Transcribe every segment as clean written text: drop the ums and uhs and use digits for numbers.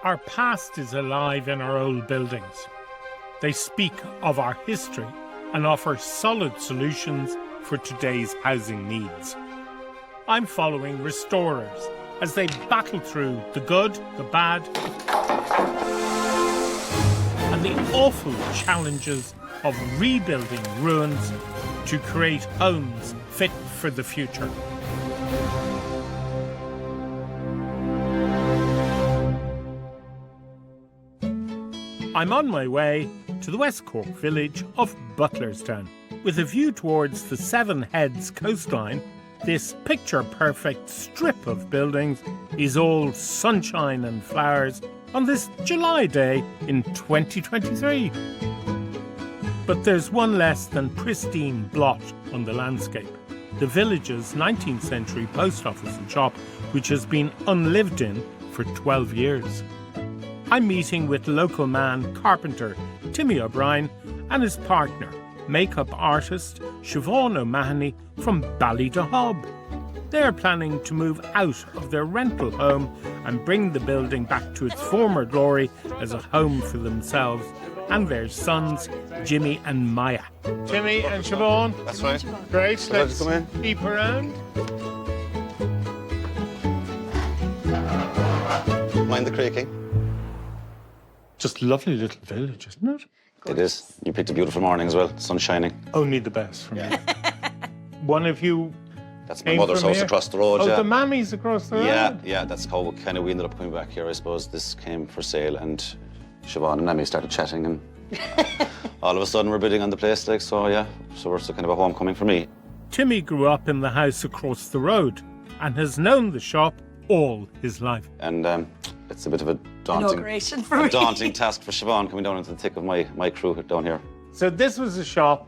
Our past is alive in our old buildings. They speak of our history and offer solid solutions for today's housing needs. I'm following restorers as they battle through the good, the bad, and the awful challenges of rebuilding ruins to create homes fit for the future. I'm on my way to the West Cork village of Butlerstown. With a view towards the Seven Heads coastline, this picture-perfect strip of buildings is all sunshine and flowers on this July day in 2023. But there's one less than pristine blot on the landscape. The village's 19th century post office and shop, which has been unlived in for 12 years. I'm meeting with local man carpenter Timmy O'Brien and his partner, makeup artist Siobhan O'Mahony from Ballydehob. They're planning to move out of their rental home and bring the building back to its former glory as a home for themselves and their sons, Jimmy and Maya. Timmy and Siobhan. That's right. Great, let's come in. peep around. Mind the creaking. Just a lovely little village, isn't it? It is. You picked a beautiful morning as well. Sun shining. Only the best for me. One of you. That's my mother's house across the road. Oh, yeah. the mammy's across the road? Yeah. That's how kind of we ended up coming back here. I suppose this came for sale and Siobhan and Emmy started chatting and all of a sudden we're bidding on the place. Like, so yeah, so we're kind of a homecoming for me. Timmy grew up in the house across the road and has known the shop all his life. And it's a bit of a daunting task for Siobhan coming down into the thick of my crew down here. So this was a shop.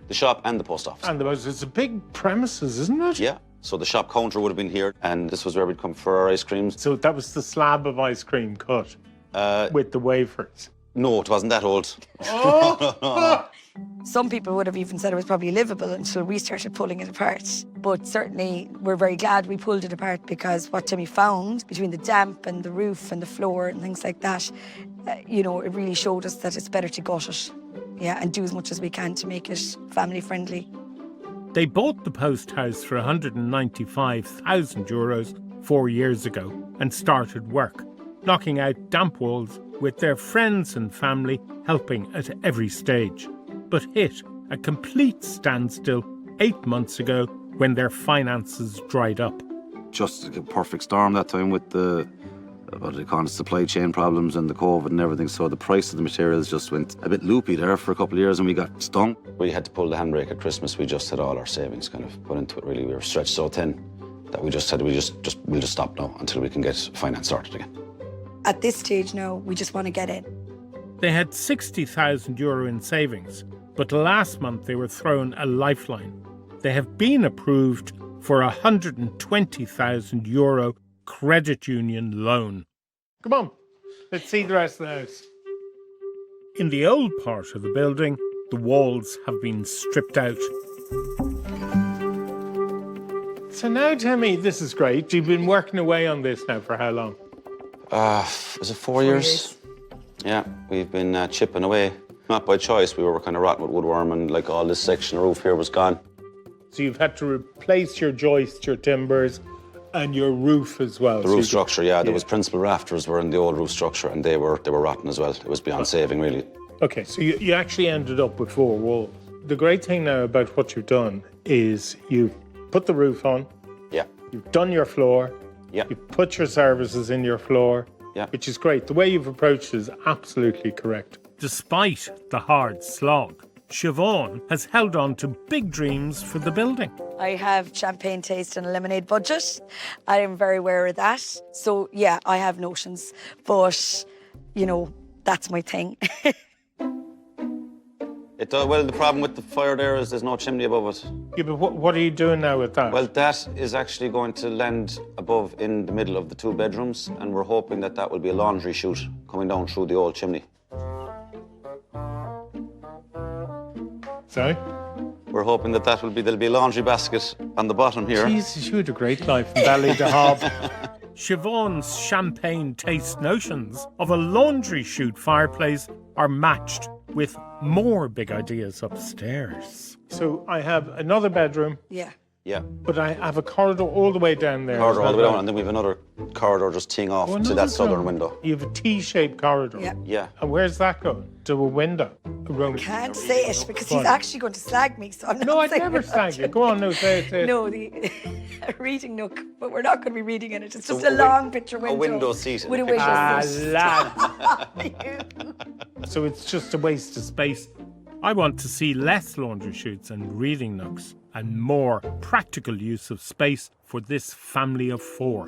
The shop and the post office. And it's a big premises, isn't it? Yeah. So the shop counter would have been here, and this was where we'd come for our ice creams. So that was the slab of ice cream cut with the wafers. No, it wasn't that old. Oh! Some people would have even said it was probably livable until we started pulling it apart. But certainly we're very glad we pulled it apart because what Timmy found between the damp and the roof and the floor and things like that, it really showed us that it's better to gut it, and do as much as we can to make it family friendly. They bought the post house for €195,000 4 years ago and started work, knocking out damp walls with their friends and family helping at every stage, but hit a complete standstill 8 months ago when their finances dried up. Just a perfect storm that time with the supply chain problems and the COVID and everything. So the price of the materials just went a bit loopy there for a couple of years and we got stung. We had to pull the handbrake at Christmas. We just had all our savings kind of put into it, really. We were stretched so thin that we just said we'll just stop now until we can get finance sorted again. At this stage now, we just want to get in. They had €60,000 in savings, but last month they were thrown a lifeline. They have been approved for a €120,000 credit union loan. Come on, let's see the rest of the house. In the old part of the building, the walls have been stripped out. So now, Timmy, this is great. You've been working away on this now for how long? Was it 4 years? Yeah, we've been chipping away. Not by choice, we were kind of rotten with woodworm and like all this section of roof here was gone. So you've had to replace your joists, your timbers, and your roof as well. The roof structure, yeah. There was principal rafters were in the old roof structure and they were rotten as well. It was beyond saving, really. Okay, so you actually ended up with 4 walls. The great thing now about what you've done is you've put the roof on. Yeah. You've done your floor. Yeah. You've put your services in your floor. Yeah. Which is great. The way you've approached it is absolutely correct. Despite the hard slog, Siobhan has held on to big dreams for the building. I have champagne taste and a lemonade budget. I am very aware of that. So, yeah, I have notions. But, that's my thing. Well, the problem with the fire there is there's no chimney above it. Yeah, but what are you doing now with that? Well, that is actually going to land above in the middle of the 2 bedrooms, and we're hoping that will be a laundry chute coming down through the old chimney. Sorry? We're hoping there'll be a laundry basket on the bottom here. Jesus, you had a great life in Ballydehob. Siobhan's champagne taste notions of a laundry chute fireplace are matched with more big ideas upstairs. So I have another bedroom, Yeah. Yeah. but I have a corridor all the way down there. Corridor all the way down, and then we have another corridor just teeing off to another that southern corridor. window. You have a T-shaped corridor. Yeah. Yeah. And where's that going? To a window? A room. Can't say it because Go he's on. actually going to slag me, so I'm not No, I'd saying never it. slag you. Go on, no, say it. Say it. No, the a reading nook, but we're not going to be reading in it. It's just So a long picture window. a window seat in With a a picture. window Ah, seat. lad. So it's just a waste of space. I want to see less laundry chutes and reading nooks and more practical use of space for this family of 4.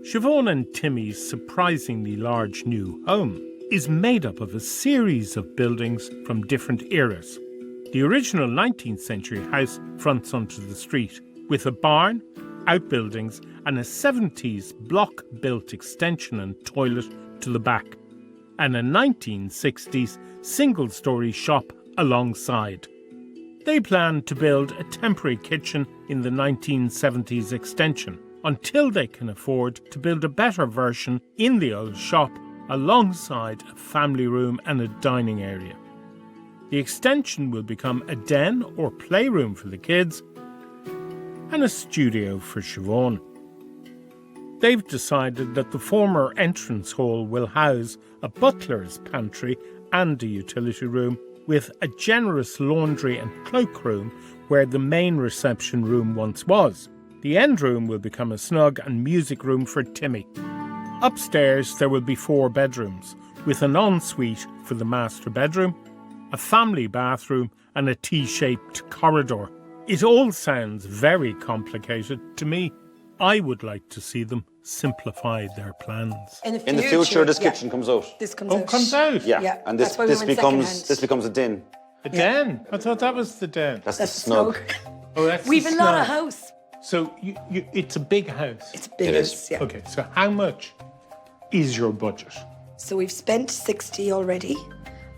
Siobhan and Timmy's surprisingly large new home is made up of a series of buildings from different eras. The original 19th century house fronts onto the street with a barn, outbuildings and a 70s block-built extension and toilet to the back, and a 1960s single-storey shop alongside. They plan to build a temporary kitchen in the 1970s extension until they can afford to build a better version in the old shop alongside a family room and a dining area. The extension will become a den or playroom for the kids and a studio for Siobhan. They've decided that the former entrance hall will house a butler's pantry and a utility room with a generous laundry and cloakroom where the main reception room once was. The end room will become a snug and music room for Timmy. Upstairs there will be 4 bedrooms, with an ensuite for the master bedroom, a family bathroom and a T-shaped corridor. It all sounds very complicated to me. I would like to see them simplify their plans. In the future, this yeah, kitchen comes out. This comes Oh, out. comes out? Yeah. Yeah, And that's why we went second-hand. becomes a den. A den? I thought that was the den. That's That's the snug. Oh, that's We've the a lot of snug. house. So it's a big house. It's big It is. house, yeah. Okay, so how much is your budget? So we've spent 60 already,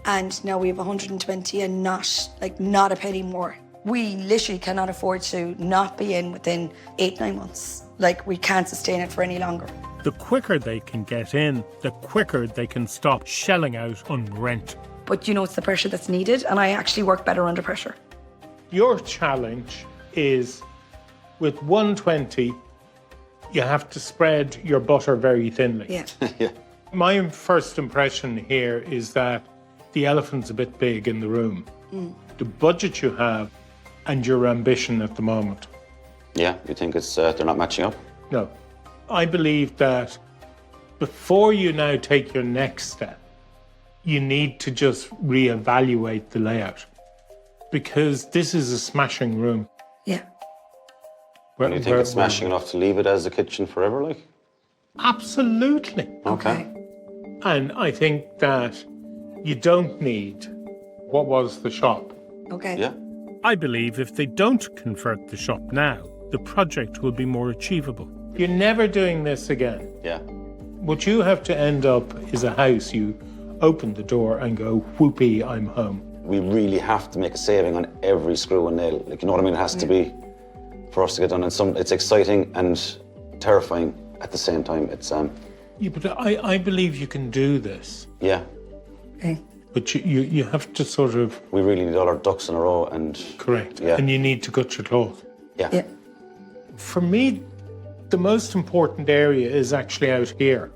and now we have 120 and not a penny more. We literally cannot afford to not be in within 8-9 months. Like, we can't sustain it for any longer. The quicker they can get in, the quicker they can stop shelling out on rent. But it's the pressure that's needed, and I actually work better under pressure. Your challenge is with 120, you have to spread your butter very thinly. Yeah. Yeah. My first impression here is that the elephant's a bit big in the room. The budget you have and your ambition at the moment. Yeah, you think it's they're not matching up? No. I believe that before you now take your next step, you need to just reevaluate the layout. Because this is a smashing room. Yeah. Do you think it's smashing enough to leave it as a kitchen forever, like? Absolutely. Okay. And I think that you don't need what was the shop. Okay. Yeah. I believe if they don't convert the shop now, the project will be more achievable. You're never doing this again. Yeah. What you have to end up is a house. You open the door and go, whoopee, I'm home. We really have to make a saving on every screw and nail. Like, you know what I mean? It has to be for us to get done. And it's exciting and terrifying at the same time. It's Yeah, but I believe you can do this. yeah. Okay. But you have to sort of We really need all our ducks in a row and correct. Yeah. And you need to cut your cloth. yeah. Yeah. For me, the most important area is actually out here.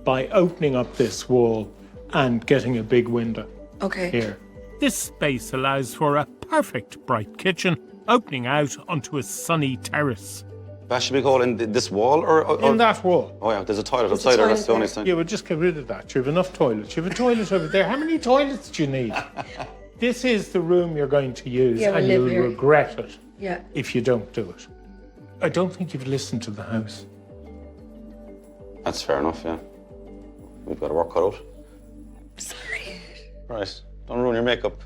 By opening up this wall and getting a big window Okay. here. This space allows for a perfect bright kitchen opening out onto a sunny terrace. That should be called in this wall or In that wall. Oh yeah, there's a toilet There's a outside there. toilet That's the only there. thing. Yeah, we'll just get rid of that. You have enough toilets. You have a toilet over there. How many toilets do you need? This is the room you're going to use, Yeah, we'll and live you'll here. regret it Yeah. if you don't do it. I don't think you've listened to the house. That's fair enough. Yeah. We've got our work cut out. Sorry. Right. Don't ruin your makeup.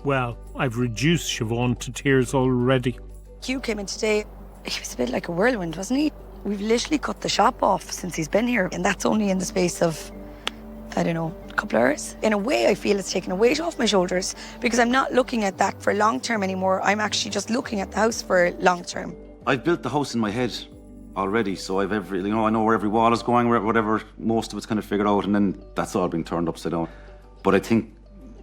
Well, I've reduced Siobhan to tears already. Hugh came in today. He was a bit like a whirlwind, wasn't he? We've literally cut the shop off since he's been here, and that's only in the space of, I don't know, a couple of hours. In a way, I feel it's taken a weight off my shoulders because I'm not looking at that for long term anymore. I'm actually just looking at the house for long term. I've built the house in my head already, so I've I know where every wall is going, whatever, most of it's kind of figured out, and then that's all being turned upside down. But I think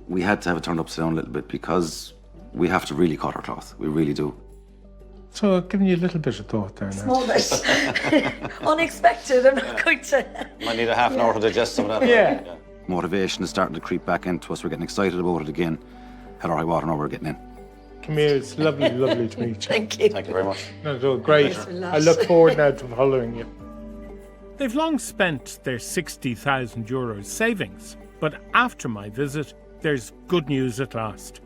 we had to have it turned upside down a little bit because we have to really cut our cloth. We really do. So I've given you a little bit of thought there now. Small bit. Unexpected, I'm not going to... Might need a half an hour to digest some of that. Yeah. Motivation is starting to creep back into us. We're getting excited about it again. Hell or high water, now we're getting in. Come here, it's lovely, lovely to meet you. Thank you. Thank you very much. No, great. I look forward now to following you. They've long spent their €60,000 savings, but after my visit, there's good news at last.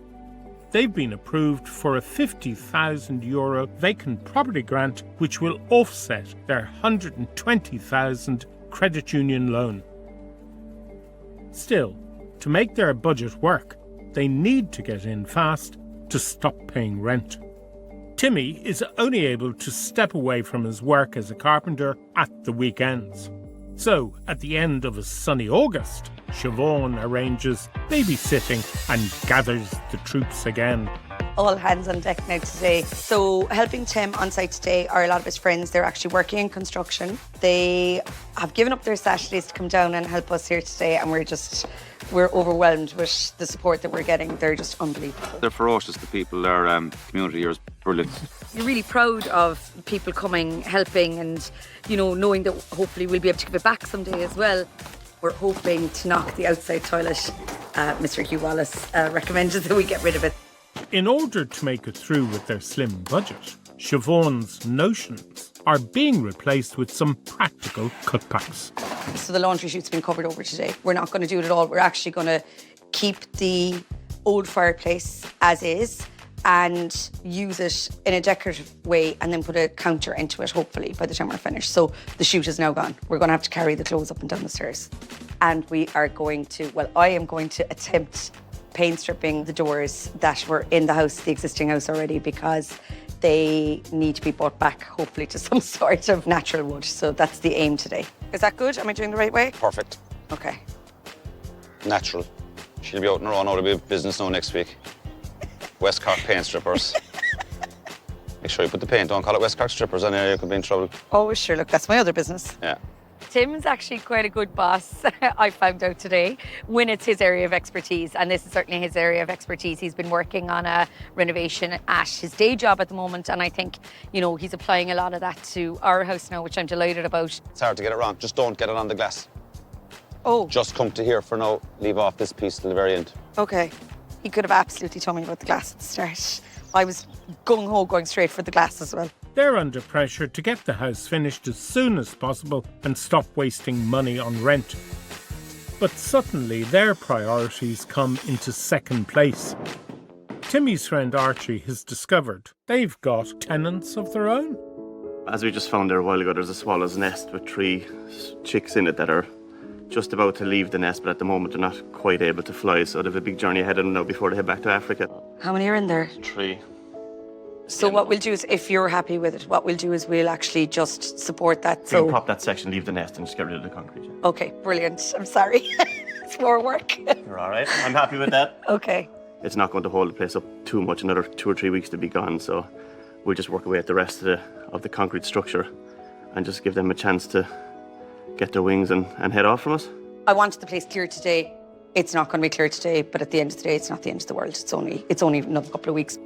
They've been approved for a €50,000 vacant property grant, which will offset their $120,000 credit union loan. Still, to make their budget work, they need to get in fast to stop paying rent. Timmy is only able to step away from his work as a carpenter at the weekends. So, at the end of a sunny August, Siobhan arranges babysitting and gathers the troops again. All hands on deck now today. So helping Tim on site today are a lot of his friends. They're actually working in construction. They have given up their Saturdays to come down and help us here today, and we're overwhelmed with the support that we're getting. They're just unbelievable. They're ferocious, the people. Their community here is brilliant. You're really proud of people coming, helping, and knowing that hopefully we'll be able to give it back someday as well. We're hoping to knock the outside toilet. Mr. Hugh Wallace recommended that we get rid of it. In order to make it through with their slim budget, Siobhan's notions are being replaced with some practical cutbacks. So the laundry chute's been covered over today. We're not going to do it at all. We're actually going to keep the old fireplace as is and use it in a decorative way and then put a counter into it, hopefully, by the time we're finished. So the chute is now gone. We're going to have to carry the clothes up and down the stairs. And we are going to, I am going to attempt paint stripping the doors that were in the house, the existing house already, because they need to be brought back, hopefully, to some sort of natural wood. So that's the aim today. Is that good? Am I doing the right way? Perfect. Okay. Natural. She'll be out on her own. It'll be business now next week. West Cork paint strippers. Make sure you put the paint on. Call it West Cork strippers, and you could be in trouble. Oh, sure. Look, that's my other business. Yeah. Tim's actually quite a good boss, I found out today, when it's his area of expertise. And this is certainly his area of expertise. He's been working on a renovation at his day job at the moment. And I think, he's applying a lot of that to our house now, which I'm delighted about. It's hard to get it wrong. Just don't get it on the glass. Oh. Just come to here for now. Leave off this piece till the very end. Okay. He could have absolutely told me about the glass at the start. I was gung-ho going straight for the glass as well. They're under pressure to get the house finished as soon as possible and stop wasting money on rent. But suddenly their priorities come into second place. Timmy's friend Archie has discovered they've got tenants of their own. As we just found there a while ago, there's a swallow's nest with 3 chicks in it that are just about to leave the nest, but at the moment they're not quite able to fly, so they have a big journey ahead of them now before they head back to Africa. How many are in there? 3. So what we'll do is, if you're happy with it, what we'll do is we'll actually just support that. So we'll prop that section, leave the nest, and just get rid of the concrete. Yeah. Okay, brilliant. I'm sorry. It's more work. You're all right. I'm happy with that. Okay. It's not going to hold the place up too much, another 2 or 3 weeks to be gone, so we'll just work away at the rest of the concrete structure and just give them a chance to get their wings and head off from us. I wanted the place clear today. It's not going to be clear today, but at the end of the day, it's not the end of the world. It's only another couple of weeks.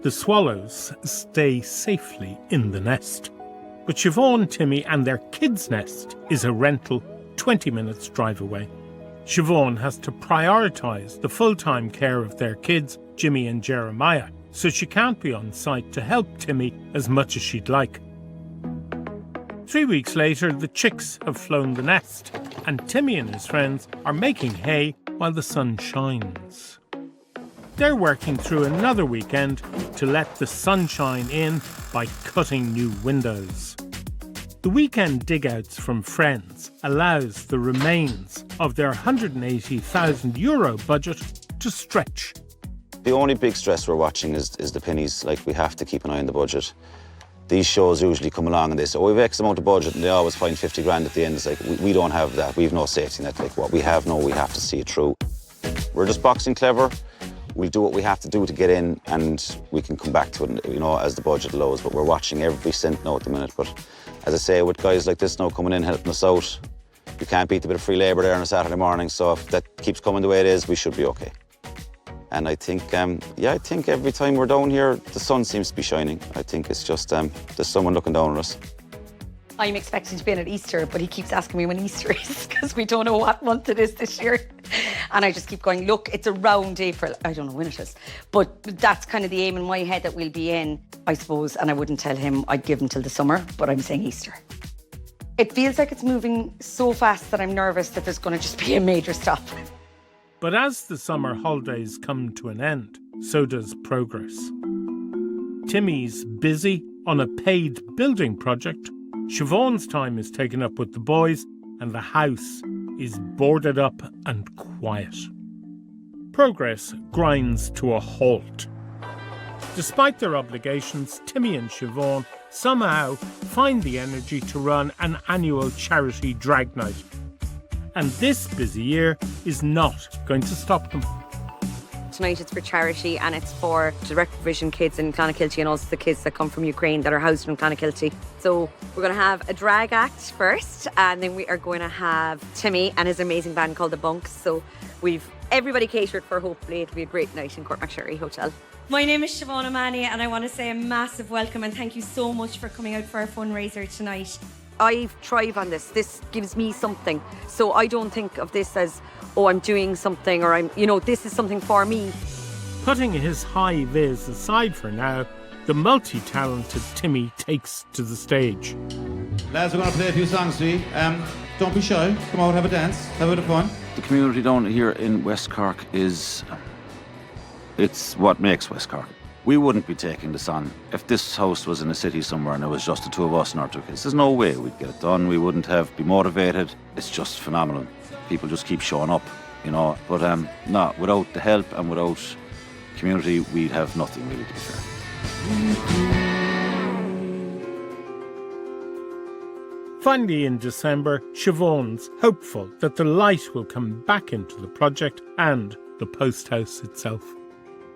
The swallows stay safely in the nest. But Siobhan, Timmy and their kids' nest is a rental 20 minutes drive away. Siobhan has to prioritise the full-time care of their kids, Jimmy and Jeremiah, so she can't be on site to help Timmy as much as she'd like. 3 weeks later, the chicks have flown the nest, and Timmy and his friends are making hay while the sun shines. They're working through another weekend to let the sunshine in by cutting new windows. The weekend dig-outs from friends allows the remains of their €180,000 budget to stretch. The only big stress we're watching is the pennies. Like, we have to keep an eye on the budget. These shows usually come along and they say, oh, we've X amount of budget, and they always find 50 grand at the end. It's like, we don't have that. We've no safety net. Like, what we have now, we have to see it through. We're just boxing clever. We'll do what we have to do to get in, and we can come back to it, as the budget allows. But we're watching every cent now at the minute. But as I say, with guys like this now coming in, helping us out, you can't beat a bit of free labour there on a Saturday morning. So if that keeps coming the way it is, we should be okay. And I think, I think every time we're down here, the sun seems to be shining. I think it's just there's someone looking down on us. I'm expecting to be in at Easter, but he keeps asking me when Easter is because we don't know what month it is this year. And I just keep going, look, it's around April. I don't know when it is. But that's kind of the aim in my head that we'll be in, I suppose. And I wouldn't tell him I'd give him till the summer, but I'm saying Easter. It feels like it's moving so fast that I'm nervous that there's going to just be a major stop. But as the summer holidays come to an end, so does progress. Timmy's busy on a paid building project. Siobhan's time is taken up with the boys, and the house is boarded up and quiet. Progress grinds to a halt. Despite their obligations, Timmy and Siobhan somehow find the energy to run an annual charity drag night. And this busy year is not going to stop them. Tonight it's for charity, and it's for direct provision kids in Clonakilty and also the kids that come from Ukraine that are housed in Clonakilty. So we're going to have a drag act first, and then we are going to have Timmy and his amazing band called The Bunks. So we've everybody catered for. Hopefully it'll be a great night in Courtmacsherry Hotel. My name is Siobhan O'Mahony, and I want to say a massive welcome and thank you so much for coming out for our fundraiser tonight. I thrive on this. This gives me something. So I don't think of this as, oh, I'm doing something, or this is something for me. Putting his high vis aside for now, the multi-talented Timmy takes to the stage. Lads, we're going to play a few songs for you. Don't be shy. Come out, have a dance, have a bit of fun. The community down here in West Cork it's what makes West Cork. We wouldn't be taking this on if this house was in a city somewhere and it was just the two of us and our two kids. There's no way we'd get it done. We wouldn't be motivated. It's just phenomenal. People just keep showing up, But without the help and without community, we'd have nothing really, to be fair. Finally, in December, Siobhan's hopeful that the light will come back into the project and the post house itself.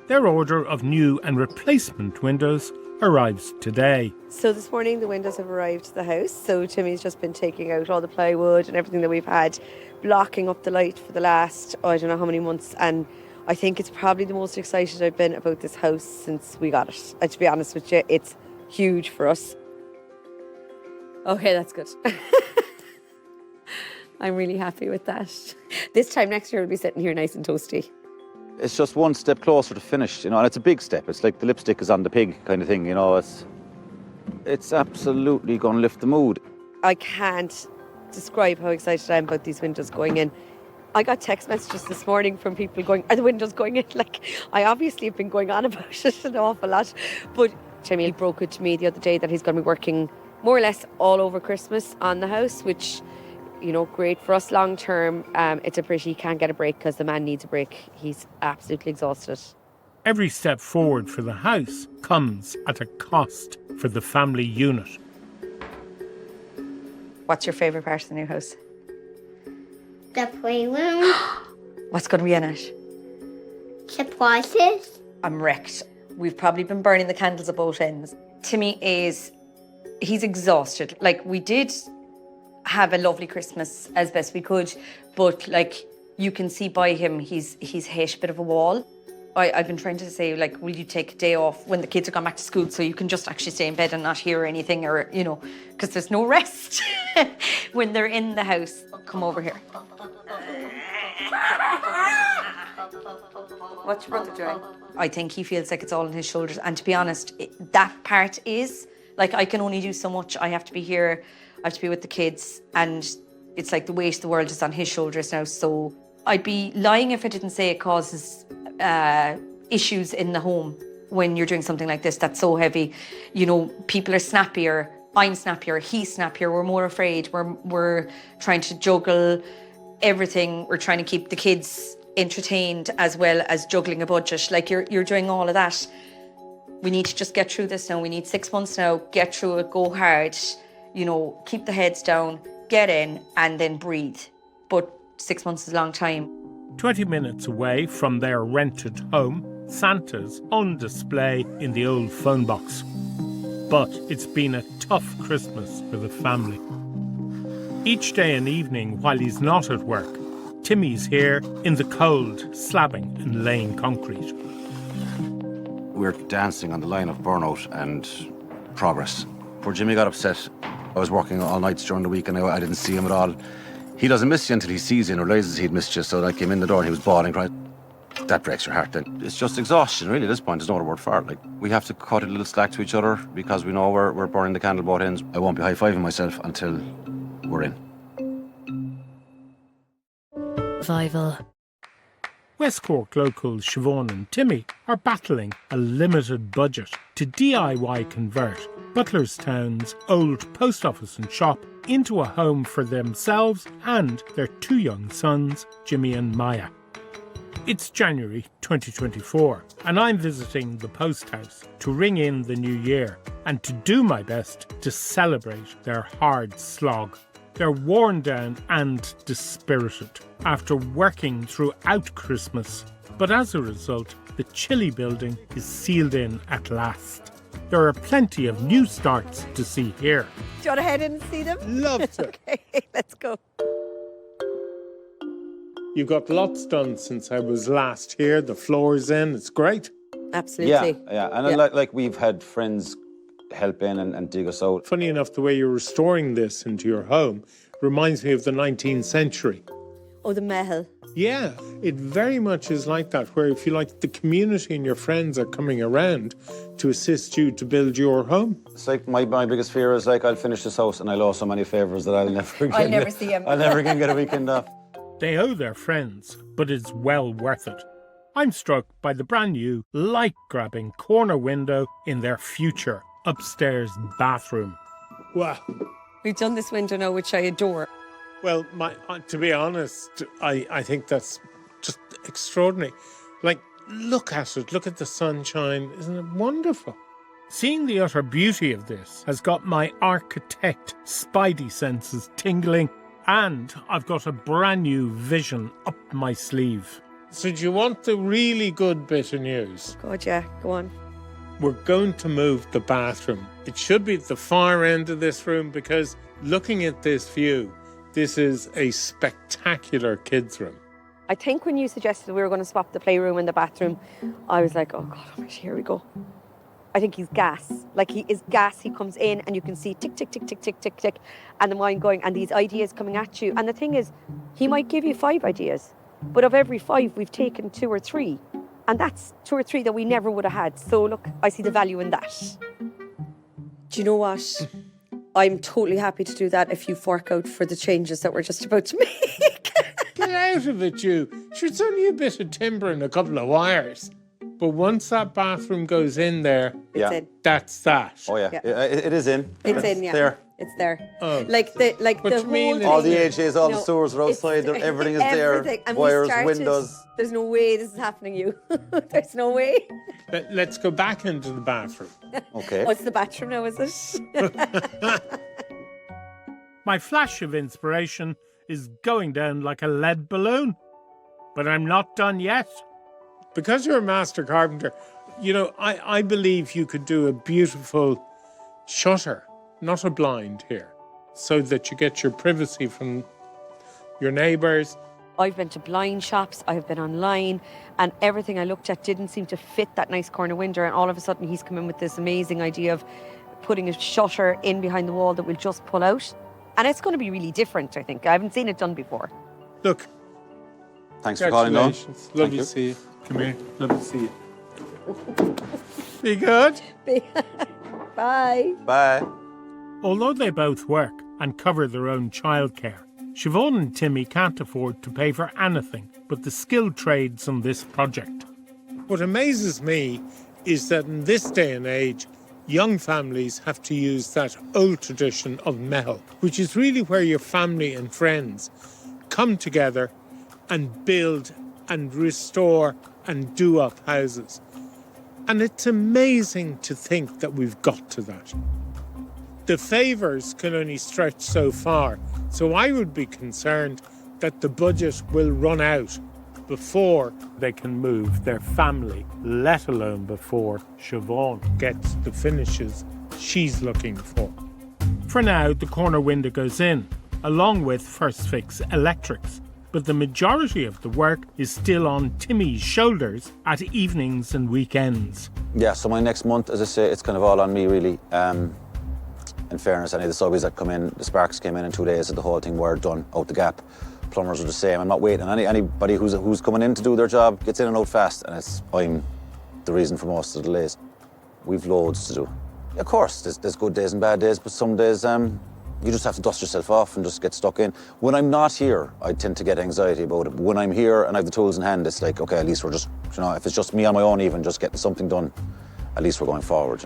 Their order of new and replacement windows arrives today. So this morning the windows have arrived to the house. So Timmy's just been taking out all the plywood and everything that we've had blocking up the light for the last, I don't know how many months. And I think it's probably the most excited I've been about this house since we got it. And to be honest with you, it's huge for us. Okay, that's good. I'm really happy with that. This time next year we'll be sitting here nice and toasty. It's just one step closer to finished, and it's a big step. It's like the lipstick is on the pig kind of thing, It's absolutely going to lift the mood. I can't describe how excited I am about these windows going in. I got text messages this morning from people going, are the windows going in? Like, I obviously have been going on about it an awful lot. But Timmy broke it to me the other day that he's going to be working more or less all over Christmas on the house, which, great for us long term. It's a pity he can't get a break because the man needs a break. He's absolutely exhausted. Every step forward for the house comes at a cost for the family unit. What's your favourite part of the new house? The playroom. What's going to be in it? Surprises. I'm wrecked. We've probably been burning the candles at both ends. Timmy he's exhausted. Like, we did have a lovely Christmas as best we could, but you can see by him, he's hit a bit of a wall. I've been trying to say, will you take a day off when the kids are gone back to school so you can just actually stay in bed and not hear anything, or, because there's no rest when they're in the house. Come over here. What's your brother doing? I think he feels like it's all on his shoulders. And to be honest, that part is, I can only do so much. I have to be here, I have to be with the kids, and it's like the weight of the world is on his shoulders now. So I'd be lying if I didn't say it causes issues in the home when you're doing something like this that's so heavy. People are snappier, I'm snappier, he's snappier, we're more afraid, we're trying to juggle everything, we're trying to keep the kids entertained as well as juggling a budget. You're doing all of that. We need to just get through this now. We need 6 months now, get through it, go hard, keep the heads down, get in and then breathe. But 6 months is a long time. 20 minutes away from their rented home, Santa's on display in the old phone box. But it's been a tough Christmas for the family. Each day and evening while he's not at work, Timmy's here in the cold, slabbing and laying concrete. We're dancing on the line of burnout and progress. Poor Jimmy got upset. I was working all nights during the week and I didn't see him at all. He doesn't miss you until he sees you and realises he'd missed you. So I came in the door and he was bawling, crying. That breaks your heart then. It's just exhaustion, really, at this point. There's no other word for it. Like, we have to cut a little slack to each other because we know we're burning the candle both ends. I won't be high-fiving myself until we're in. Survival. West Cork locals Siobhan and Timmy are battling a limited budget to DIY convert Butlerstown's old post office and shop into a home for themselves and their 2 young sons, Jimmy and Maya. It's January 2024 and I'm visiting the post house to ring in the new year and to do my best to celebrate their hard slog. They're worn down and dispirited after working throughout Christmas, but as a result, the chilly building is sealed in at last. There are plenty of new starts to see here. Do you want to head in and see them? Love to. Okay, let's go. You've got lots done since I was last here. The floor's in, it's great. Absolutely. Yeah. And like we've had friends help in and dig us out. Funny enough, the way you're restoring this into your home reminds me of the 19th century. Oh, the Mehel. Yeah, it very much is like that, where if you like, the community and your friends are coming around to assist you to build your home. It's like my biggest fear is like I'll finish this house and I'll owe so many favours that I'll never see him. I'll never again get a weekend off. They owe their friends, but it's well worth it. I'm struck by the brand new, light-grabbing corner window in their future upstairs bathroom. Wow. We've done this window now, which I adore. Well, to be honest, I think that's just extraordinary. Like, look at it. Look at the sunshine. Isn't it wonderful? Seeing the utter beauty of this has got my architect spidey senses tingling, and I've got a brand new vision up my sleeve. So do you want the really good bit of news? God, yeah, go on. We're going to move the bathroom. It should be at the far end of this room because looking at this view, this is a spectacular kids' room. I think when you suggested we were going to swap the playroom and the bathroom, I was like, oh God, almighty, here we go. I think he's gas. Like, he is gas. He comes in and you can see tick, tick, tick, tick, tick, tick, tick, and the mind going, and these ideas coming at you. And the thing is, he might give you 5 ideas, but of every 5, we've taken 2 or 3. And that's 2 or 3 that we never would have had. So look, I see the value in that. Do you know what? I'm totally happy to do that if you fork out for the changes that we're just about to make. Get out of it, you. Sure, it's only a bit of timber and a couple of wires. But once that bathroom goes in there, It's in. that's that. Oh yeah, it is in. It's in, yeah. There. It's there. Oh. Like the What whole do you mean thing. All the AHAs, all the No, stores are outside. it's- Everything is everything. there. And we Wires, started- windows. There's no way this is happening, you. There's no way. Let's go back into the bathroom. Okay. Oh, it's the bathroom now, is it? My flash of inspiration is going down like a lead balloon. But I'm not done yet. Because you're a master carpenter, you know, I believe you could do a beautiful shutter, not a blind here, so that you get your privacy from your neighbours. I've been to blind shops, I've been online, and everything I looked at didn't seem to fit that nice corner window. And all of a sudden, he's come in with this amazing idea of putting a shutter in behind the wall that will just pull out. And it's going to be really different, I think. I haven't seen it done before. Look, Thanks for calling, Don. congratulations. Lovely to see you. Come here. Lovely to see you. Be good. Bye. Bye. Although they both work and cover their own childcare, Siobhan and Timmy can't afford to pay for anything but the skilled trades on this project. What amazes me is that in this day and age, young families have to use that old tradition of mehel, which is really where your family and friends come together and build and restore and do up houses. And it's amazing to think that we've got to that. The favours can only stretch so far, so I would be concerned that the budget will run out before they can move their family, let alone before Siobhan gets the finishes she's looking for. For now, the corner window goes in, along with First Fix Electrics, but the majority of the work is still on Timmy's shoulders at evenings and weekends. Yeah, so my next month, as I say, it's kind of all on me, really. In fairness, any of the subbies that come in, the sparks came in 2 days, and the whole thing were done out the gap. Plumbers are the same. I'm not waiting. Anybody who's coming in to do their job gets in and out fast, and I'm the reason for most of the delays. We've loads to do. Of course, there's good days and bad days, but some days you just have to dust yourself off and just get stuck in. When I'm not here, I tend to get anxiety about it. But when I'm here and I have the tools in hand, it's like, okay, at least we're just, if it's just me on my own even, just getting something done, at least we're going forward,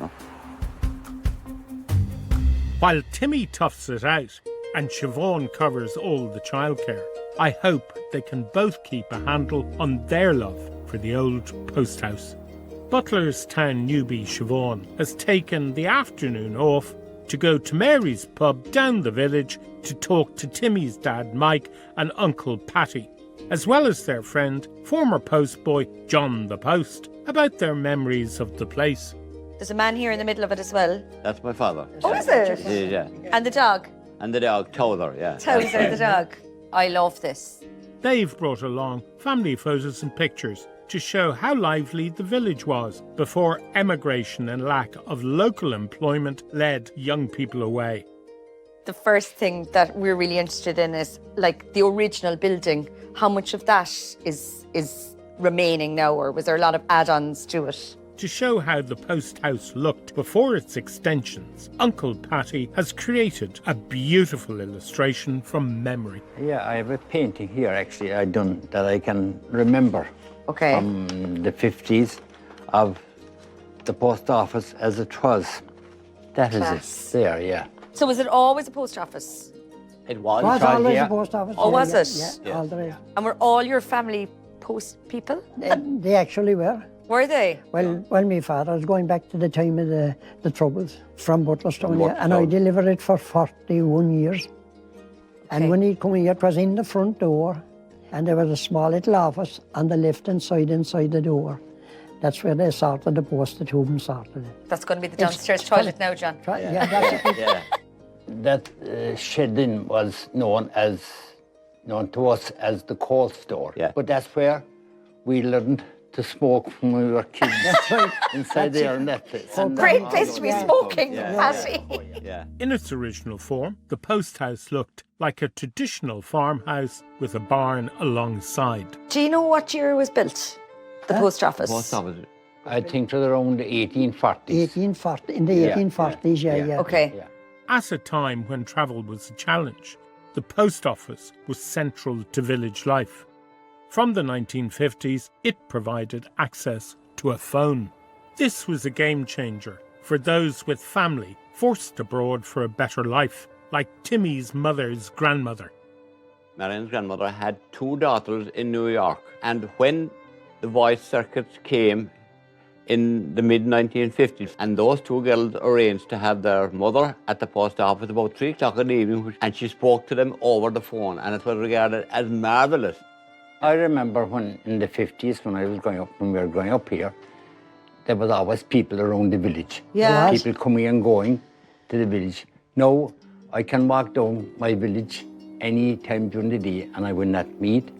While Timmy toughs it out and Siobhan covers all the childcare, I hope they can both keep a handle on their love for the old post house. Butlerstown newbie Siobhan has taken the afternoon off to go to Mary's pub down the village to talk to Timmy's dad Mike and Uncle Patty, as well as their friend, former postboy John the Post, about their memories of the place. There's a man here in the middle of it as well. That's my father. Oh, is it? Yeah. And the dog? And the dog, Towler, yeah. Towser the dog. I love this. They've brought along family photos and pictures to show how lively the village was before emigration and lack of local employment led young people away. The first thing that we're really interested in is like the original building. How much of that is remaining now, or was there a lot of add-ons to it? To show how the post house looked before its extensions, Uncle Patty has created a beautiful illustration from memory. Yeah, I have a painting here actually I done that I can remember. Okay. From the 50s of the post office as it was. That Class. is it there, yeah. So was it always a post office? It was. Was always a post office. Oh, was it? Yeah, all the way. And were all your family post people? They actually were. Were they? Well, my father was going back to the time of the Troubles from Butlerstown, yeah, and I delivered it for 41 years. And when he'd come here, it was in the front door, and there was a small little office on the left-hand side inside the door. That's where they sorted the post, the tube and sorted it. That's going to be the downstairs toilet now, John. Yeah, that's it. Yeah. That shedding was known to us as the coal store. Yeah. But that's where we learned to smoke when we were kids. That's right. Inside there and that place. Great place to be smoking, Patty. Yeah. In its original form, the post house looked like a traditional farmhouse with a barn alongside. Do you know what year it was built? The post office? Post office. I think it was around the 1840s. 1840, in the 1840s, yeah. Okay. Yeah. At a time when travel was a challenge, the post office was central to village life. From the 1950s, it provided access to a phone. This was a game changer for those with family forced abroad for a better life, like Timmy's mother's grandmother. Marion's grandmother had 2 daughters in New York, and when the voice circuits came in the mid-1950s, and those 2 girls arranged to have their mother at the post office about 3 o'clock in the evening, and she spoke to them over the phone, and it was regarded as marvellous. I remember when in the 50s, when we were growing up here, there was always people around the village. Yeah. People coming and going to the village. Now, I can walk down my village any time during the day and I will not meet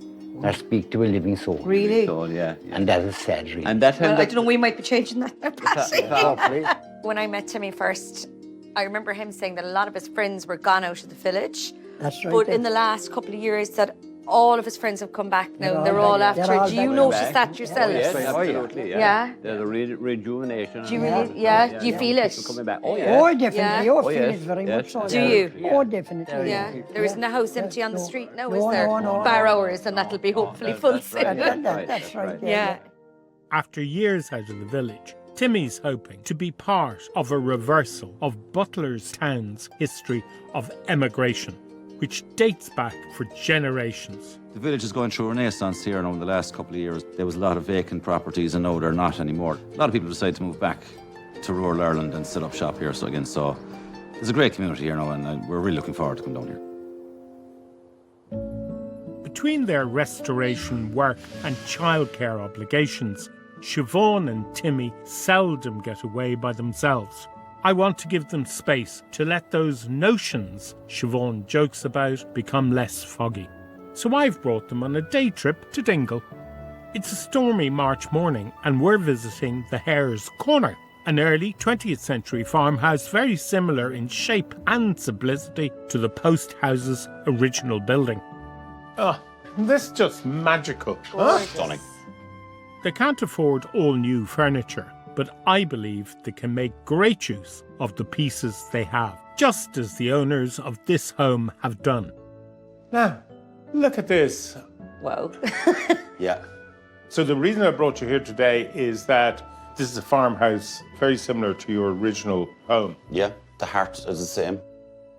or speak to a living soul. Really? So, yeah. And that is sad, really. And that's Well, I don't know, we might be changing that now, Patty. Hopefully. When I met Timmy first, I remember him saying that a lot of his friends were gone out of the village. That's right. But in the last couple of years, that all of his friends have come back now. They're They're all all back. after. They're all Do you back. notice that yourself? Oh, yes, Oh, yeah. absolutely. Yeah. There's a rejuvenation. Do you really? Yeah. Do you feel it? People coming back. Oh, yeah. Oh, definitely. Yeah. Oh, Oh, feel yes. it very Yes. much so. Do yeah. you? Oh, definitely. Yeah. There isn't a house empty on the street now, is No, there? no. Bar hours, and that'll be hopefully full That's soon. right. That's right. Yeah. After years out of the village, Timmy's hoping to be part of a reversal of Butlerstown's history of emigration, which dates back for generations. The village is going through a renaissance here now in the last couple of years. There was a lot of vacant properties and now they're not anymore. A lot of people decided to move back to rural Ireland and set up shop here. So there's a great community here now and we're really looking forward to coming down here. Between their restoration work and childcare obligations, Siobhan and Timmy seldom get away by themselves. I want to give them space to let those notions Siobhan jokes about become less foggy. So I've brought them on a day trip to Dingle. It's a stormy March morning and we're visiting the Hare's Corner, an early 20th century farmhouse very similar in shape and simplicity to the post house's original building. Oh, this is just magical. Stunning. They can't afford all new furniture, but I believe they can make great use of the pieces they have, just as the owners of this home have done. Now, look at this. Wow. Yeah. So the reason I brought you here today is that this is a farmhouse very similar to your original home. Yeah, the heart is the same.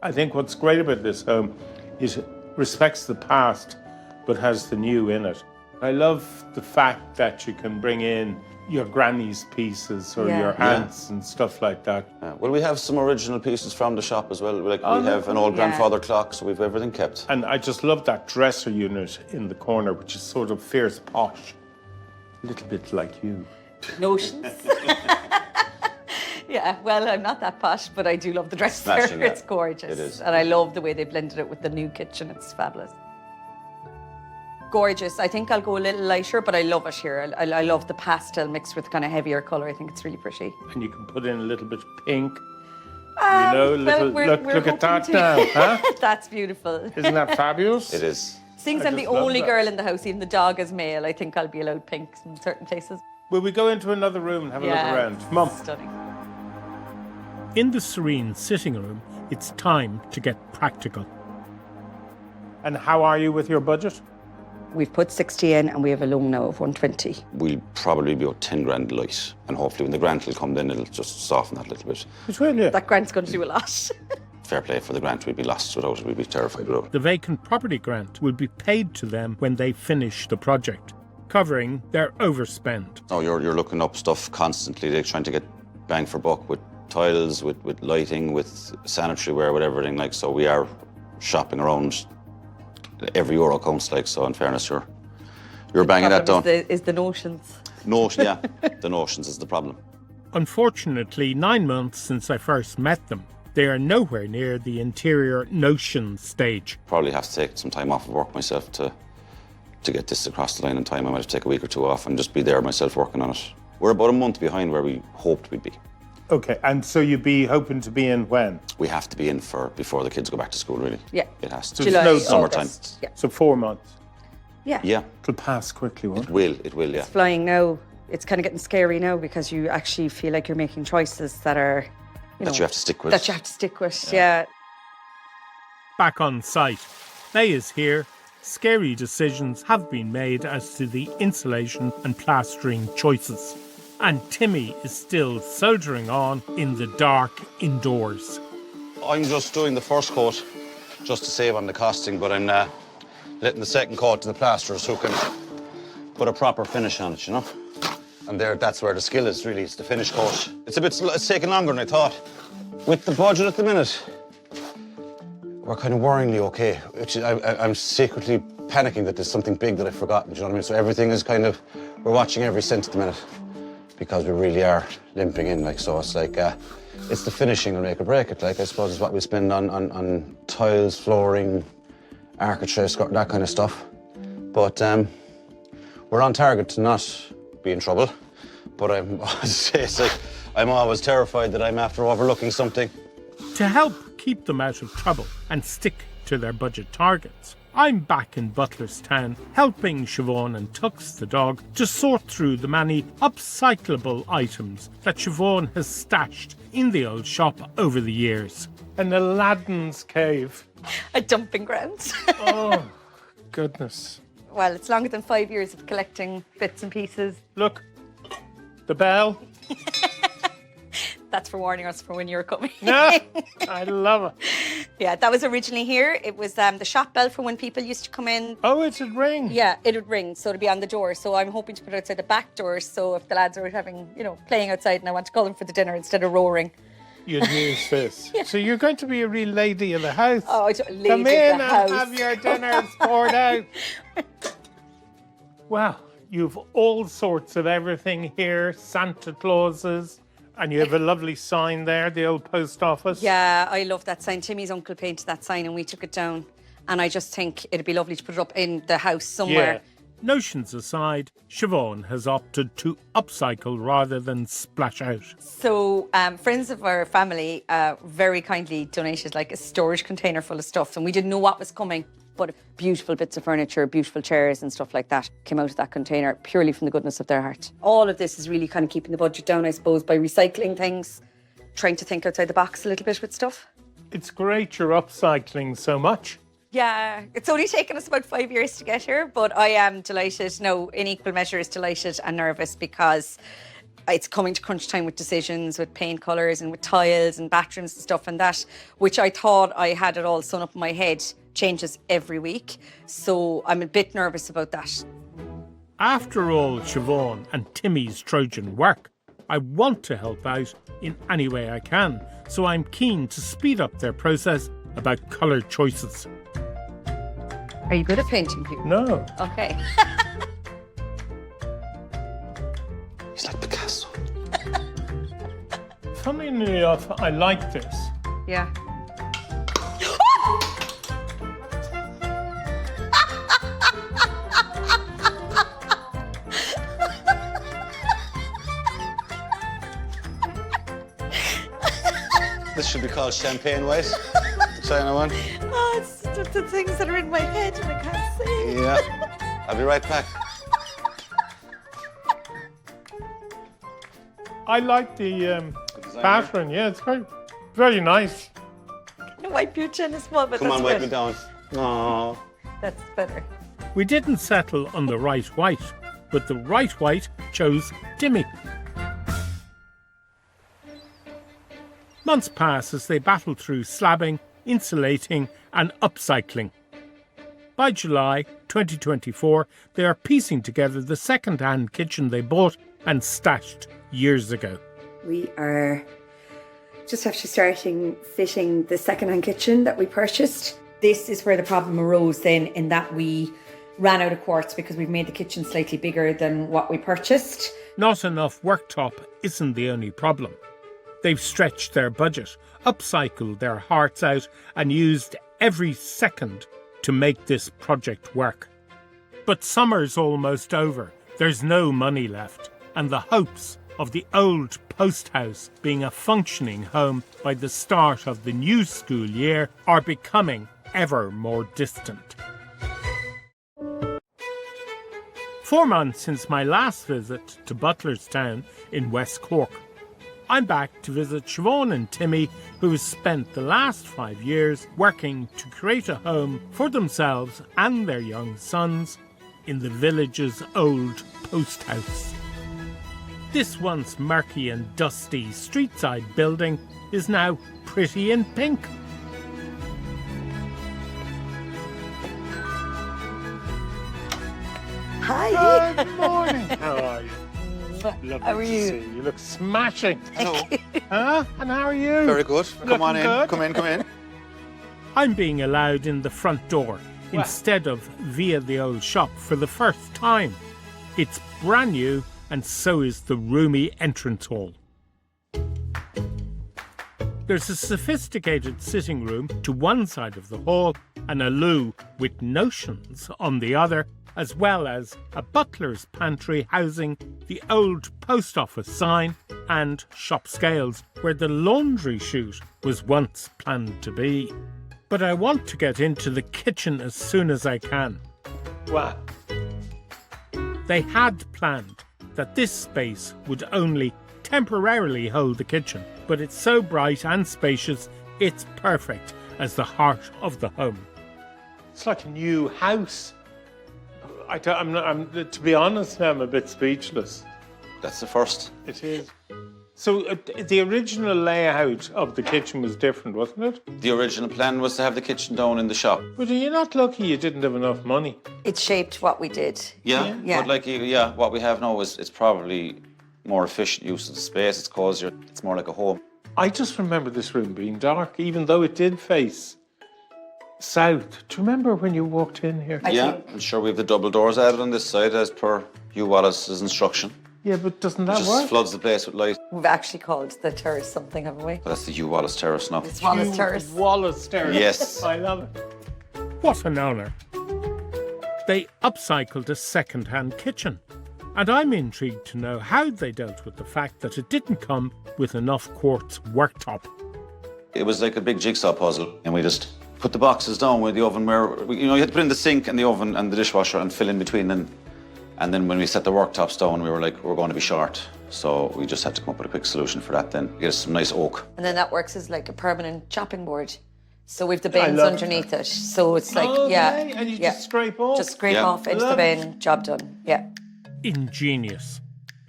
I think what's great about this home is it respects the past but has the new in it. I love the fact that you can bring in your granny's pieces or your aunts and stuff like that. Well, we have some original pieces from the shop as well. Like we have an old grandfather clock, so we've everything kept. And I just love that dresser unit in the corner, which is sort of fierce posh. A little bit like you. Notions. Yeah, well, I'm not that posh, but I do love the dresser. Smashing, It's gorgeous. It is. And I love the way they blended it with the new kitchen. It's fabulous. Gorgeous. I think I'll go a little lighter, but I love it here. I love the pastel mixed with kind of heavier colour. I think it's really pretty. And you can put in a little bit of pink. Look at that to. now, huh? That's beautiful. Isn't that fabulous? It is. Since I I'm the just love only that. girl in the house, even the dog is male, I think I'll be allowed pinks in certain places. Will we go into another room and have a look around? Come on. Stunning. In the serene sitting room, it's time to get practical. And how are you with your budget? We've put 60 in and we have a loan now of 120. We'll probably be about 10 grand light. And hopefully when the grant will come, then it'll just soften that a little bit. It's really. That grant's going to do a lot. Fair play for the grant. We'd be lost without it. We'd be terrified without it. The vacant property grant will be paid to them when they finish the project, covering their overspend. No, you're looking up stuff constantly. They're trying to get bang for buck with tiles, with lighting, with sanitary ware, with everything. Like, so we are shopping around. Every euro counts, like, so in fairness, you're banging that down. Is the notions. Notion, yeah. The notions is the problem. Unfortunately, 9 months since I first met them, they are nowhere near the interior notion stage. Probably have to take some time off of work myself to get this across the line in time. I might have to take a week or two off and just be there myself working on it. We're about a month behind where we hoped we'd be. Okay, and so you'd be hoping to be in when? We have to be in before the kids go back to school, really. Yeah. It has So to. July, Summertime. August. Yeah. So 4 months. Yeah. Yeah, It'll pass quickly, won't it? it will, yeah. It's flying now. It's kind of getting scary now because you actually feel like you're making choices that are, That you have to stick with. That you have to stick with, yeah. Back on site, May is here. Scary decisions have been made as to the insulation and plastering choices. And Timmy is still soldering on in the dark indoors. I'm just doing the first coat just to save on the costing, but I'm letting the second coat to the plasterers who can put a proper finish on it, you know? And that's where the skill is, really. It's the finish coat. It's taking longer than I thought. With the budget at the minute, we're kind of worryingly okay. I'm secretly panicking that there's something big that I've forgotten, do you know what I mean? So everything is we're watching every cent at the minute because we really are limping in, like, so it's like, it's the finishing will make or break it, like, I suppose is what we spend on tiles, flooring, architraves, that kind of stuff. But we're on target to not be in trouble, but I'm always terrified that I'm after overlooking something. To help keep them out of trouble and stick to their budget targets, I'm back in Butlerstown helping Siobhan and Tux the dog to sort through the many upcyclable items that Siobhan has stashed in the old shop over the years. An Aladdin's cave. A dumping ground. Oh, goodness. Well, it's longer than 5 years of collecting bits and pieces. Look, the bell. That's for warning us for when you're coming. No, I love it. Yeah, that was originally here. It was the shop bell for when people used to come in. Oh, it would ring. Yeah, it would ring, so it'd be on the door. So I'm hoping to put it outside the back door, so if the lads are having, playing outside and I want to call them for the dinner instead of roaring, you'd use this. So you're going to be a real lady of the house. Oh, I don't Come lady in of the and house. have your dinners poured out. Well, you've all sorts of everything here, Santa Clauses, and you have a lovely sign there, the old post office. Yeah, I love that sign. Timmy's uncle painted that sign and we took it down. And I just think it'd be lovely to put it up in the house somewhere. Yeah. Notions aside, Siobhan has opted to upcycle rather than splash out. So friends of our family very kindly donated like a storage container full of stuff, and we didn't know what was coming, but beautiful bits of furniture, beautiful chairs and stuff like that came out of that container purely from the goodness of their heart. All of this is really kind of keeping the budget down, I suppose, by recycling things, trying to think outside the box a little bit with stuff. It's great you're upcycling so much. Yeah, it's only taken us about 5 years to get here, but I am delighted. No, in equal measures, delighted and nervous because it's coming to crunch time with decisions, with paint colours and with tiles and bathrooms and stuff, and that, which I thought I had it all sewn up in my head, changes every week. So I'm a bit nervous about that. After all Siobhan and Timmy's Trojan work, I want to help out in any way I can, so I'm keen to speed up their process about colour choices. Are you good at painting people? No. Okay. He's like Picasso. Funny enough, I like this. Yeah. This should be called champagne white. The China one. Oh, it's just the things that are in my head and I can't say. Yeah. I'll be right back. I like the pattern. Yeah, it's very, very nice. No, wipe your chin as well, but Come that's on, wipe good. me down. Aww. That's better. We didn't settle on the right white, but the right white chose Timmy. Months pass as they battle through slabbing, insulating and upcycling. By July 2024, they are piecing together the second-hand kitchen they bought and stashed years ago. We are just actually starting fitting the second-hand kitchen that we purchased. This is where the problem arose then, in that we ran out of quartz because we've made the kitchen slightly bigger than what we purchased. Not enough worktop isn't the only problem. They've stretched their budget, upcycled their hearts out and used every second to make this project work. But summer's almost over. There's no money left, and the hopes of the old post house being a functioning home by the start of the new school year are becoming ever more distant. 4 months since my last visit to Butlerstown in West Cork. I'm back to visit Siobhan and Timmy, who have spent the last 5 years working to create a home for themselves and their young sons in the village's old post house. This once murky and dusty streetside building is now pretty in pink. Hi. Good morning. How are you? Lovely How are to you? see you. You look smashing. Hello. Huh? And how are you? Very good. Come on in. Looking good? Come in, come in. I'm being allowed in the front door instead of via the old shop for the first time. It's brand new, and so is the roomy entrance hall. There's a sophisticated sitting room to one side of the hall and a loo with notions on the other, as well as a butler's pantry housing the old post office sign and shop scales where the laundry chute was once planned to be. But I want to get into the kitchen as soon as I can. Wow. They had planned that this space would only temporarily hold the kitchen, but it's so bright and spacious, it's perfect as the heart of the home. It's like a new house. To be honest, I'm a bit speechless. That's the first. It is. So the original layout of the kitchen was different, wasn't it? The original plan was to have the kitchen down in the shop. But are you not lucky you didn't have enough money? It shaped what we did. Yeah, Yeah. but what we have now is it's probably more efficient use of the space. It's cozier. It's more like a home. I just remember this room being dark, even though it did face south. Do you remember when you walked in here? Yeah, I'm sure we have the double doors added on this side as per Hugh Wallace's instruction. Yeah, but doesn't that It just work? floods the place with light. We've actually called the terrace something, haven't we? But that's the Hugh Wallace Terrace now. It's Wallace Terrace. Wallace Terrace. Yes. I love it. What an honour. They upcycled a second-hand kitchen. And I'm intrigued to know how they dealt with the fact that it didn't come with enough quartz worktop. It was like a big jigsaw puzzle, and we just put the boxes down with the oven where, you had to put in the sink and the oven and the dishwasher and fill in between them. And then when we set the worktops down, we were like, we're going to be short. So we just had to come up with a quick solution for that then. Get us some nice oak. And then that works as like a permanent chopping board. So we've the bins underneath it. So it's like, Okay, and you just scrape off? Just scrape off into the bin, job done. Yeah. Ingenious.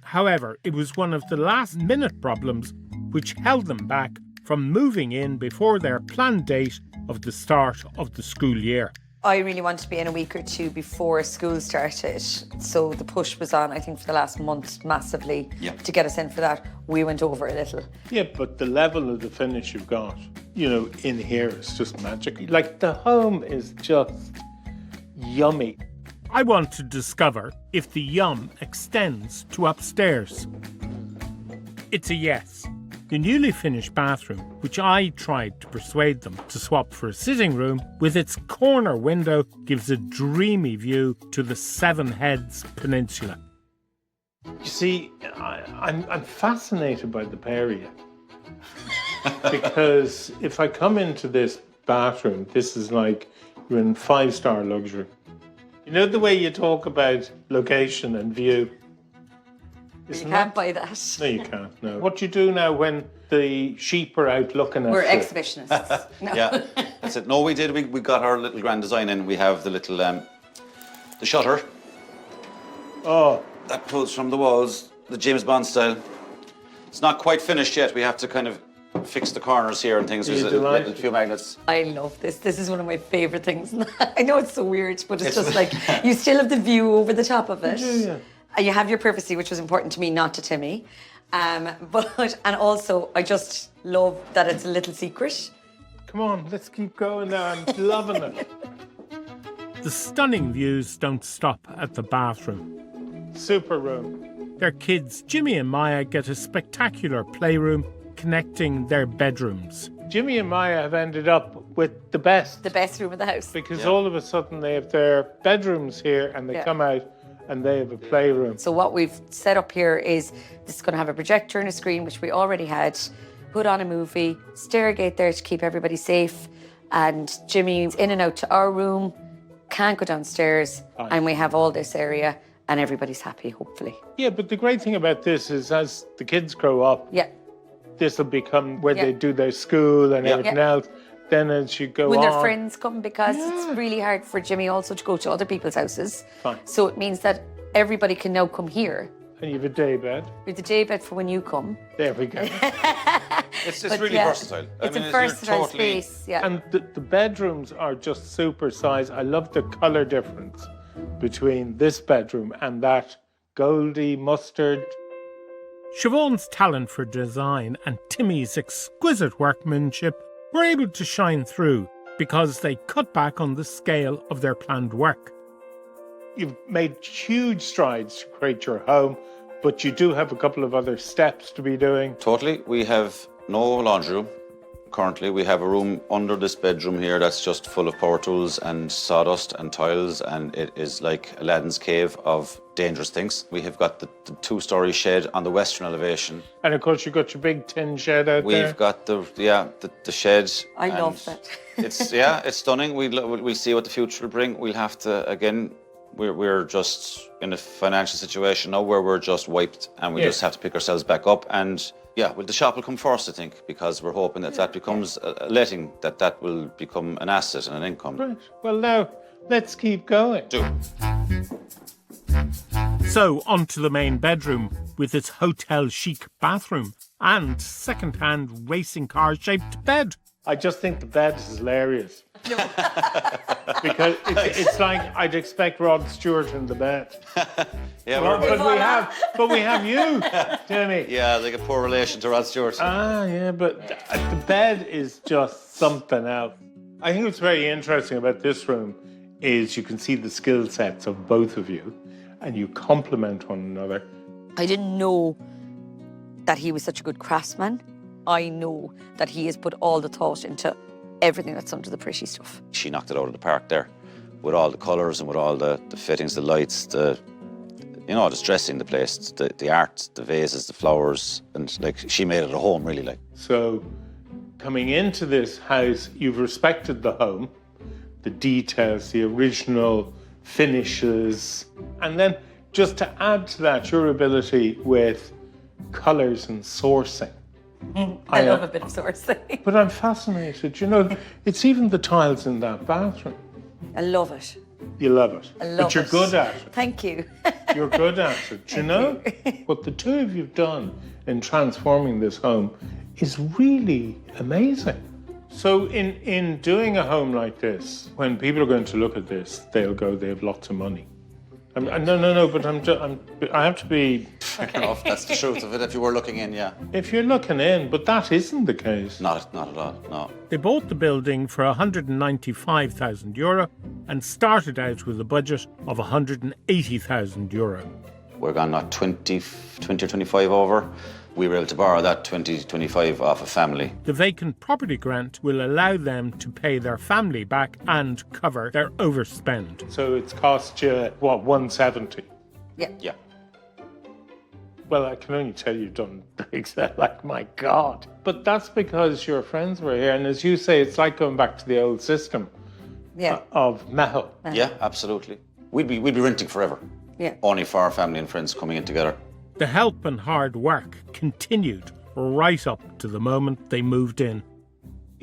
However, it was one of the last-minute problems which held them back from moving in before their planned date of the start of the school year. I really wanted to be in a week or two before school started. So the push was on, I think, for the last month massively to get us in for that. We went over a little. Yeah, but the level of the finish you've got, in here is just magic. Like, the home is just yummy. I want to discover if the yum extends to upstairs. It's a yes. The newly finished bathroom, which I tried to persuade them to swap for a sitting room, with its corner window, gives a dreamy view to the Seven Heads Peninsula. You see, I'm fascinated by the area. Because if I come into this bathroom, this is like you're in 5-star luxury. You know the way you talk about location and view? You can't buy that. No, you can't, no. What do you do now when the sheep are out looking at We're you? exhibitionists. No. Yeah, that's it. No, we did. We got our little grand design in. We have the little, the shutter. Oh. That pulls from the walls, the James Bond style. It's not quite finished yet. We have to kind of fix the corners here and things. There's a few magnets. I love this. This is one of my favourite things. I know it's so weird, but it's just like, you still have the view over the top of it. Yeah. And you have your privacy, which was important to me, not to Timmy. And also, I just love that it's a little secret. Come on, let's keep going now. I'm loving it. The stunning views don't stop at the bathroom. Super room. Their kids, Jimmy and Maya, get a spectacular playroom connecting their bedrooms. Jimmy and Maya have ended up with the best. The best room in the house. Because all of a sudden they have their bedrooms here and they come out and they have a playroom. So what we've set up here is this is going to have a projector and a screen, which we already had, put on a movie, stairgate there to keep everybody safe, and Jimmy's in and out to our room, can't go downstairs, and we have all this area, and everybody's happy, hopefully. Yeah, but the great thing about this is as the kids grow up, this will become where they do their school and everything else. Then as you go when on... their friends come, because it's really hard for Jimmy also to go to other people's houses. So it means that everybody can now come here. And you have a day bed. We have the day bed for when you come. There we go. It's really versatile. It's a versatile space, And the bedrooms are just super size. I love the colour difference between this bedroom and that goldy mustard. Siobhan's talent for design and Timmy's exquisite workmanship were able to shine through because they cut back on the scale of their planned work. You've made huge strides to create your home, but you do have a couple of other steps to be doing. Totally. We have no laundry room. Currently, we have a room under this bedroom here that's just full of power tools and sawdust and tiles, and it is like Aladdin's cave of dangerous things. We have got the 2-story shed on the western elevation. And of course, you've got your big tin shed out there. We've got the shed. I love that. It's stunning. We'll see what the future will bring. We'll have to, again, we're just in a financial situation now where we're just wiped and we just have to pick ourselves back up. And the shop will come first, I think, because we're hoping that becomes a letting, that will become an asset and an income. Right. Well, now, let's keep going. Do. So, on to the main bedroom with its hotel chic bathroom and second-hand racing car-shaped bed. I just think the bed is hilarious. Because it's like I'd expect Rod Stewart in the bed. Yeah, but we have you, Timmy. Yeah, like a poor relation to Rod Stewart. Yeah, but the bed is just something else. I think what's very interesting about this room is you can see the skill sets of both of you and you complement one another. I didn't know that he was such a good craftsman. I know that he has put all the thought into everything that's under the pretty stuff. She knocked it out of the park there with all the colours and with all the fittings, the lights, just dressing the place, the art, the vases, the flowers, and like she made it a home really like. So coming into this house, you've respected the home, the details, the original finishes, and then just to add to that, your ability with colours and sourcing. I love a bit of sourcing. But I'm fascinated. It's even the tiles in that bathroom. I love it. You love it. I love but you're it. good at it. Thank you. You're good at it. Do you know? What the two of you have done in transforming this home is really amazing. So in doing a home like this, when people are going to look at this, they'll go, they have lots of money. No, but I have to be... Fair enough, that's the truth of it, if you were looking in, yeah. If you're looking in, but that isn't the case. Not at all, no. They bought the building for €195,000 and started out with a budget of €180,000. We're gone not 20 or 25 over. We were able to borrow that 20, 25 off a family. The vacant property grant will allow them to pay their family back and cover their overspend. So it's cost you, what, 170? Yeah. Well, I can only tell you've done gigs that, like, my God. But that's because your friends were here, and as you say, it's like going back to the old system of Meho. Yeah, absolutely. We'd be renting forever. Yeah. Only for our family and friends coming in together. The help and hard work continued right up to the moment they moved in.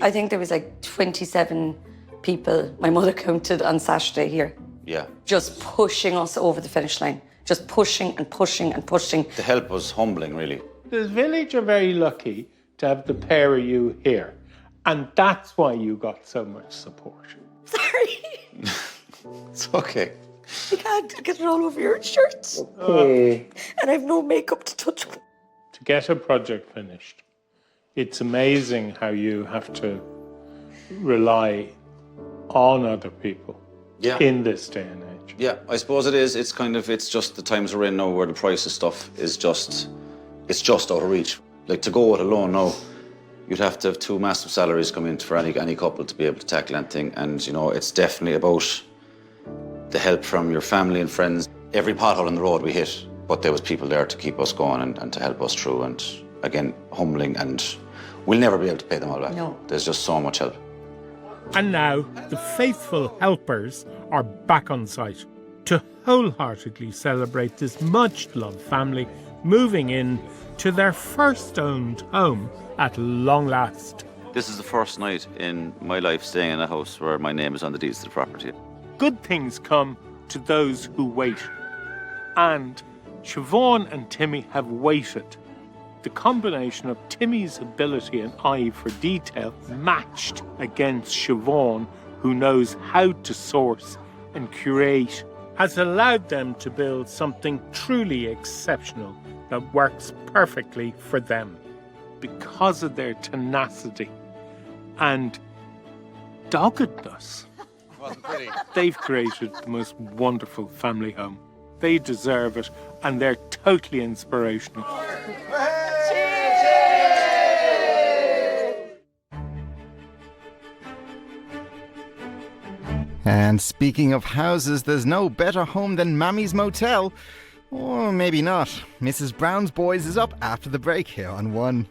I think there was like 27 people my mother counted on Saturday here. Yeah. Just pushing us over the finish line. Just pushing and pushing and pushing. The help was humbling, really. The village are very lucky to have the pair of you here. And that's why you got so much support. Sorry. It's okay. You can't get it all over your shirts. Okay. And I have no makeup to touch. To get a project finished, it's amazing how you have to rely on other people in this day and age. Yeah, I suppose it is. It's just the times we're in now where the price of stuff is just out of reach. Like to go it alone now, you'd have to have two massive salaries come in for any couple to be able to tackle anything. And, it's definitely about the help from your family and friends. Every pothole in the road we hit, but there was people there to keep us going and to help us through. And again, humbling, and we'll never be able to pay them all back. No. There's just so much help. And now the faithful helpers are back on site to wholeheartedly celebrate this much-loved family moving in to their first owned home at long last. This is the first night in my life staying in a house where my name is on the deeds to the property. Good things come to those who wait. And Siobhan and Timmy have waited. The combination of Timmy's ability and eye for detail matched against Siobhan, who knows how to source and curate, has allowed them to build something truly exceptional that works perfectly for them. Because of their tenacity and doggedness, they've created the most wonderful family home. They deserve it, and they're totally inspirational. And speaking of houses, there's no better home than Mammy's Motel. Or maybe not. Mrs. Brown's Boys is up after the break here on One.